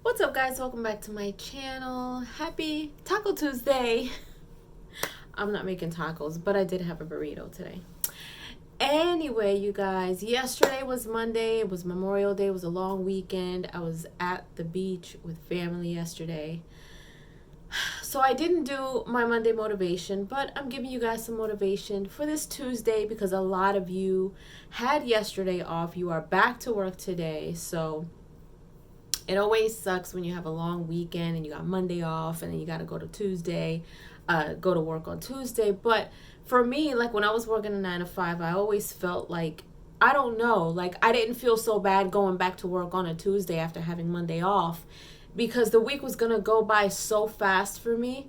What's up, guys? Welcome back to my channel. Happy Taco Tuesday. I'm not making tacos, but I did have a burrito today. Anyway, you guys, yesterday was Monday. It was Memorial Day. It was a long weekend. I was at the beach with family yesterday. So I didn't do my Monday motivation, but I'm giving you guys some motivation for this Tuesday because a lot of you had yesterday off. You are back to work today. So it always sucks when you have a long weekend and you got Monday off and then you got to go to work on Tuesday. But for me, like when I was working a 9 to 5, I always felt like, I don't know, like I didn't feel so bad going back to work on a Tuesday after having Monday off because the week was going to go by so fast for me.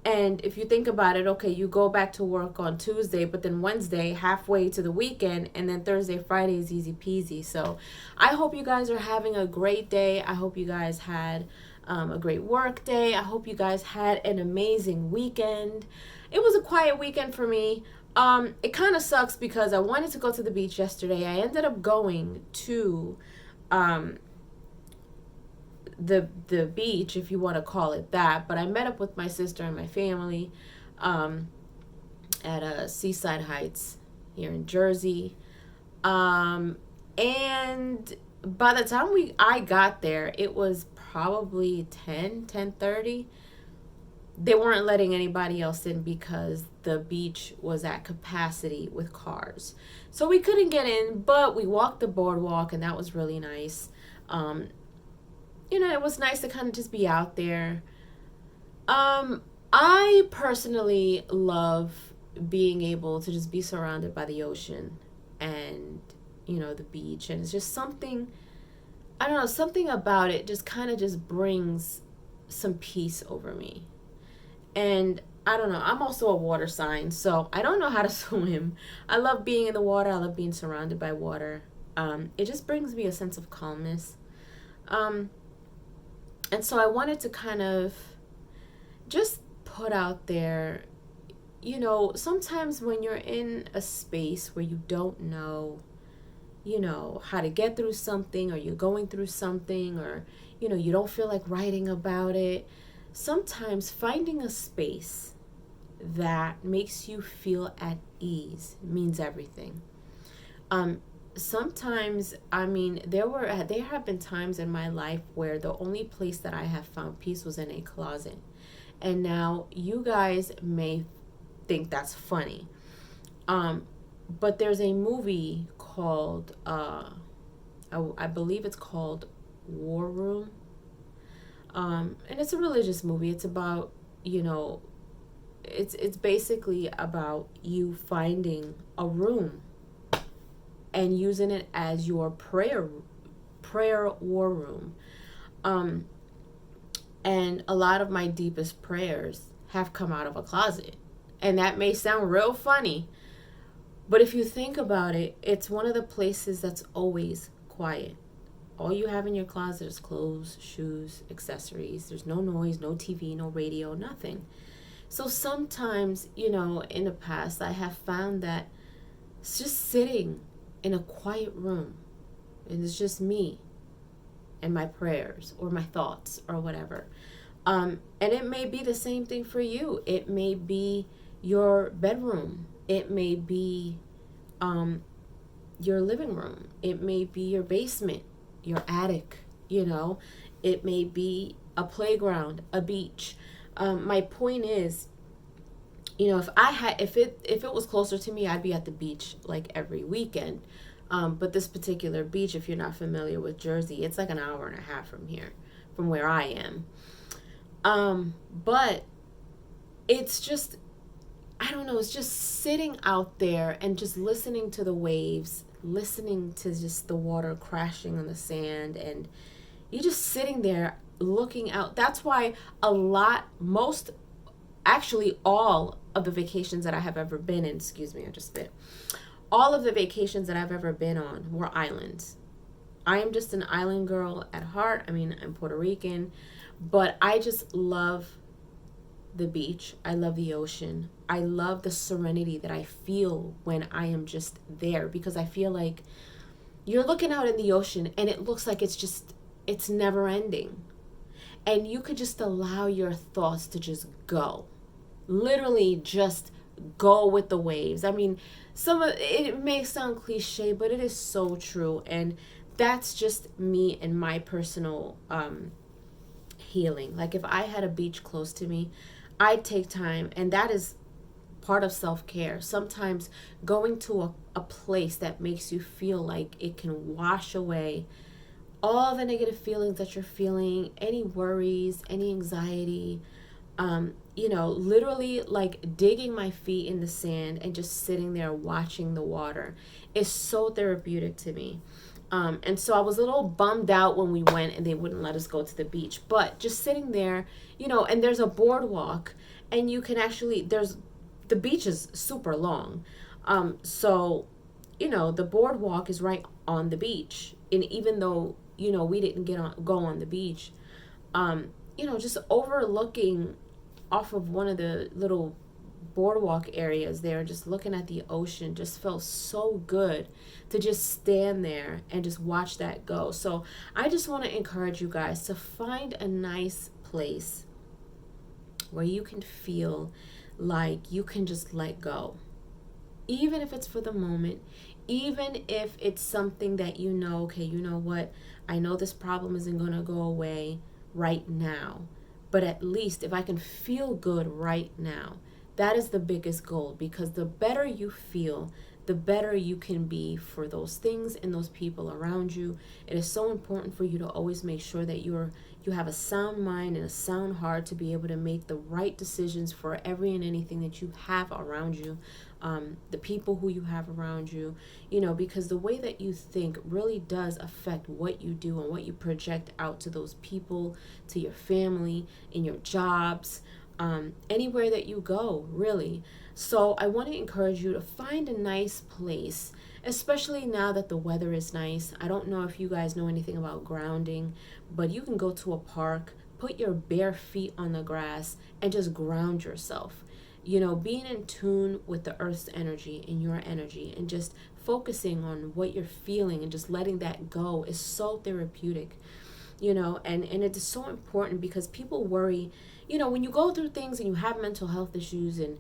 And if you think about it, okay, you go back to work on Tuesday, but then Wednesday, halfway to the weekend, and then Thursday, Friday is easy peasy. So I hope you guys are having a great day. I hope you guys had a great work day. I hope you guys had an amazing weekend. It was a quiet weekend for me. It kind of sucks because I wanted to go to the beach yesterday. I ended up going to the beach, if you want to call it that, but I met up with my sister and my family at Seaside Heights here in Jersey, and by the time I got there, it was probably 10:30. They weren't letting anybody else in because the beach was at capacity with cars, so we couldn't get in, but we walked the boardwalk and that was really nice. It was nice to kind of just be out there. I personally love being able to just be surrounded by the ocean and, the beach. And it's just something, I don't know, something about it just kind of just brings some peace over me. And I don't know, I'm also a water sign, so I don't know how to swim. I love being in the water. I love being surrounded by water. It just brings me a sense of calmness. And so I wanted to kind of just put out there, sometimes when you're in a space where you don't know, how to get through something, or you're going through something, or, you don't feel like writing about it, sometimes finding a space that makes you feel at ease means everything. Sometimes, there have been times in my life where the only place that I have found peace was in a closet. And now you guys may think that's funny. But there's a movie called, I believe it's called War Room. And it's a religious movie. It's about, it's basically about you finding a room and using it as your prayer war room. And a lot of my deepest prayers have come out of a closet. And that may sound real funny, but if you think about it, it's one of the places that's always quiet. All you have in your closet is clothes, shoes, accessories. There's no noise, no TV, no radio, nothing. So sometimes, in the past, I have found that it's just sitting in a quiet room, and it's just me and my prayers or my thoughts or whatever. And it may be the same thing for you. It may be your bedroom. It may be your living room. It may be your basement, your attic. It may be a playground, a beach. My point is, if it was closer to me, I'd be at the beach like every weekend. But this particular beach, if you're not familiar with Jersey, it's like an hour and a half from here, from where I am. But it's just, I don't know, it's just sitting out there and just listening to the waves, listening to just the water crashing on the sand, and you're just sitting there looking out. That's why all of the vacations that I have ever been in, I just spit. All of the vacations that I've ever been on were islands. I am just an island girl at heart. I'm Puerto Rican, but I just love the beach. I love the ocean. I love the serenity that I feel when I am just there, because I feel like you're looking out in the ocean and it looks like it's just it's never ending. And you could just allow your thoughts to just go. Literally just go with the waves. I mean, some of it may sound cliche, but it is so true. And that's just me and my personal healing. Like if I had a beach close to me, I'd take time, and that is part of self-care. Sometimes going to a place that makes you feel like it can wash away all the negative feelings that you're feeling, any worries, any anxiety, literally like digging my feet in the sand and just sitting there watching the water is so therapeutic to me. And so I was a little bummed out when we went and they wouldn't let us go to the beach, but just sitting there, and there's a boardwalk, and you can actually, the beach is super long. So the boardwalk is right on the beach. And even though, we didn't go on the beach, just overlooking off of one of the little boardwalk areas there, just looking at the ocean, just felt so good to just stand there and just watch that go. So I just want to encourage you guys to find a nice place where you can feel like you can just let go, even if it's for the moment, even if it's something that okay, you know what, I know this problem isn't going to go away right now, but at least if I can feel good right now, that is the biggest goal, because the better you feel, the better you can be for those things and those people around you. It is so important for you to always make sure that you have a sound mind and a sound heart to be able to make the right decisions for every and anything that you have around you, the people who you have around you, because the way that you think really does affect what you do and what you project out to those people, to your family, in your jobs, anywhere that you go, really. So I want to encourage you to find a nice place, especially now that the weather is nice. I don't know if you guys know anything about grounding, but you can go to a park, put your bare feet on the grass, and just ground yourself. Being in tune with the earth's energy and your energy, and just focusing on what you're feeling and just letting that go is so therapeutic. And it is so important, because people worry, when you go through things and you have mental health issues, and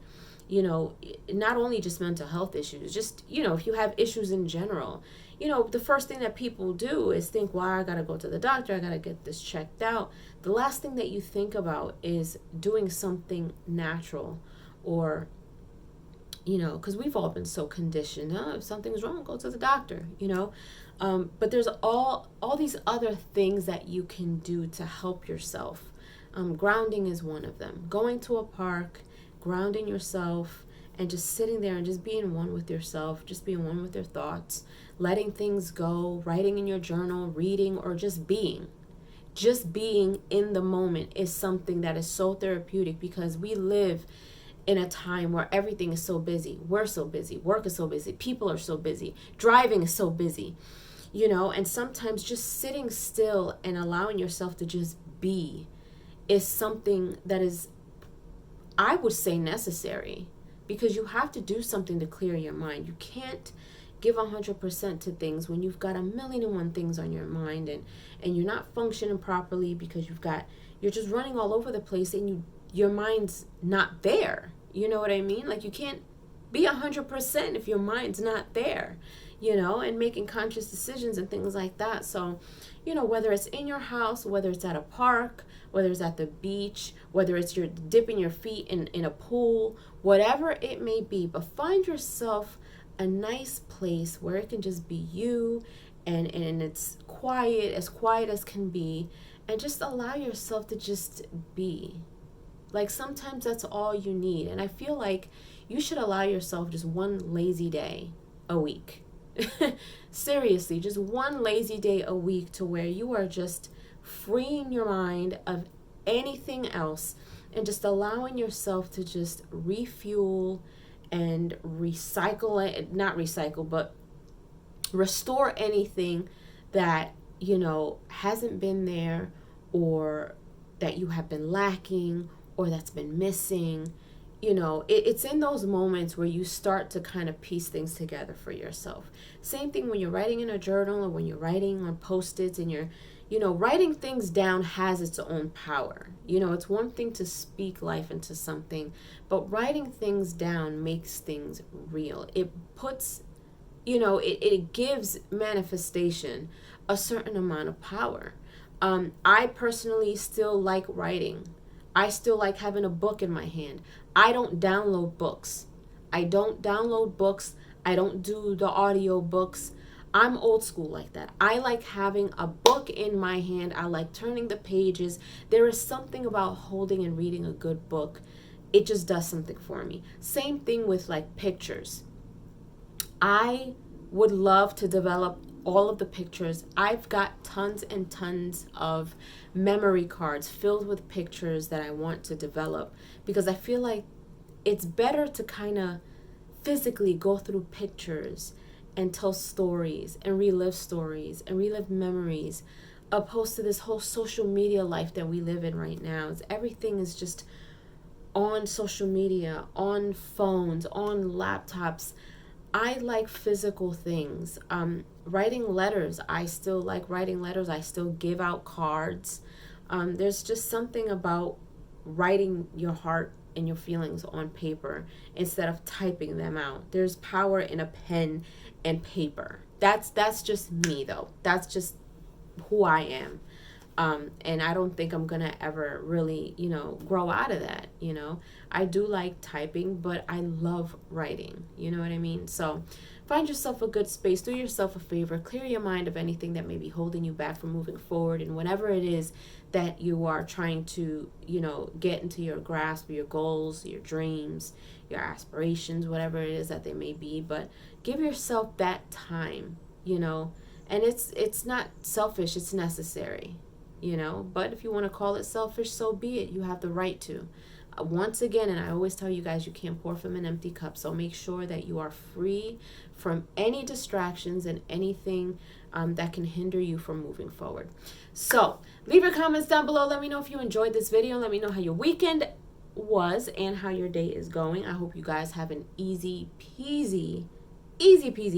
not only just mental health issues, just if you have issues in general, the first thing that people do is think, well, I gotta go to the doctor, I gotta get this checked out. The last thing that you think about is doing something natural, or because we've all been so conditioned, if something's wrong, go to the doctor, but there's all these other things that you can do to help yourself. Grounding is one of them. Going to a park, grounding yourself, and just sitting there and just being one with yourself, just being one with your thoughts, letting things go, writing in your journal, reading, or just being. Just being in the moment is something that is so therapeutic, because we live in a time where everything is so busy. We're so busy. Work is so busy. People are so busy. Driving is so busy. And sometimes just sitting still and allowing yourself to just be is something that is, I would say, necessary, because you have to do something to clear your mind. You can't give 100% to things when you've got 1,000,001 things on your mind, and you're not functioning properly because you're just running all over the place, and your mind's not there. You know what I mean? Like, you can't be 100% if your mind's not there, and making conscious decisions and things like that. So, whether it's in your house, whether it's at a park, whether it's at the beach, whether it's you're dipping your feet in a pool, whatever it may be, but find yourself a nice place where it can just be you, and it's quiet as can be, and just allow yourself to just be. Like, sometimes that's all you need. And I feel like you should allow yourself just one lazy day a week. Seriously, just one lazy day a week, to where you are just freeing your mind of anything else and just allowing yourself to just refuel and recycle it, not recycle, but restore anything that, hasn't been there, or that you have been lacking, or that's been missing. It's in those moments where you start to kind of piece things together for yourself. Same thing when you're writing in a journal, or when you're writing on Post-its, and you're writing things down has its own power. It's one thing to speak life into something, but writing things down makes things real. It puts, it gives manifestation a certain amount of power. I personally still like writing. I still like having a book in my hand. I don't download books. I don't do the audio books. I'm old school like that. I like having a book in my hand. I like turning the pages. There is something about holding and reading a good book. It just does something for me. Same thing with like pictures. I would love to develop all of the pictures. I've got tons and tons of memory cards filled with pictures that I want to develop, because I feel like it's better to kind of physically go through pictures and tell stories and relive memories, opposed to this whole social media life that we live in right now. Everything is just on social media, on phones, on laptops. I like physical things. Writing letters, I still like writing letters. I still give out cards. There's just something about writing your heart and your feelings on paper instead of typing them out. There's power in a pen and paper. That's just me though. That's just who I am. And I don't think I'm gonna ever really, grow out of that. I do like typing, but I love writing. You know what I mean? So find yourself a good space. Do yourself a favor. Clear your mind of anything that may be holding you back from moving forward. And whatever it is that you are trying to, get into your grasp, your goals, your dreams, your aspirations, whatever it is that they may be. But give yourself that time, and it's not selfish, it's necessary. But if you want to call it selfish, so be it. You have the right to. Once again, and I always tell you guys, you can't pour from an empty cup. So make sure that you are free from any distractions and anything that can hinder you from moving forward. So leave your comments down below. Let me know if you enjoyed this video. Let me know how your weekend was and how your day is going. I hope you guys have an easy peasy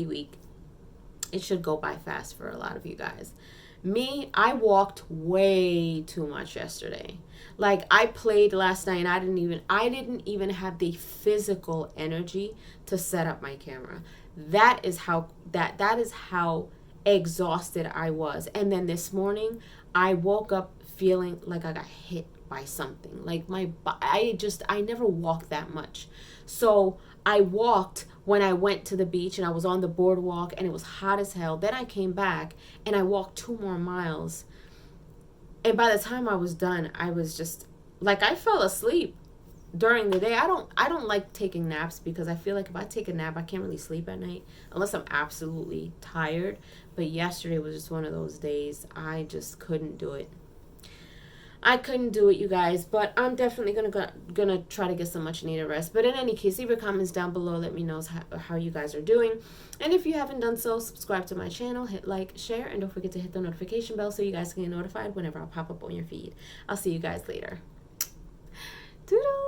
week. It should go by fast for a lot of you guys. Me, I walked way too much yesterday. Like, I played last night and I didn't even have the physical energy to set up my camera. That is how exhausted I was. And then this morning, I woke up feeling like I got hit by something. Like I never walked that much. So I walked when I went to the beach and I was on the boardwalk and it was hot as hell. Then I came back and I walked 2 more miles. And by the time I was done, I was just like, I fell asleep during the day. I don't like taking naps, because I feel like if I take a nap, I can't really sleep at night unless I'm absolutely tired. But yesterday was just one of those days. I just couldn't do it. I couldn't do it, you guys, but I'm definitely gonna try to get some much needed rest. But in any case, leave your comments down below. Let me know how you guys are doing. And if you haven't done so, subscribe to my channel, hit like, share, and don't forget to hit the notification bell so you guys can get notified whenever I pop up on your feed. I'll see you guys later. Doodle!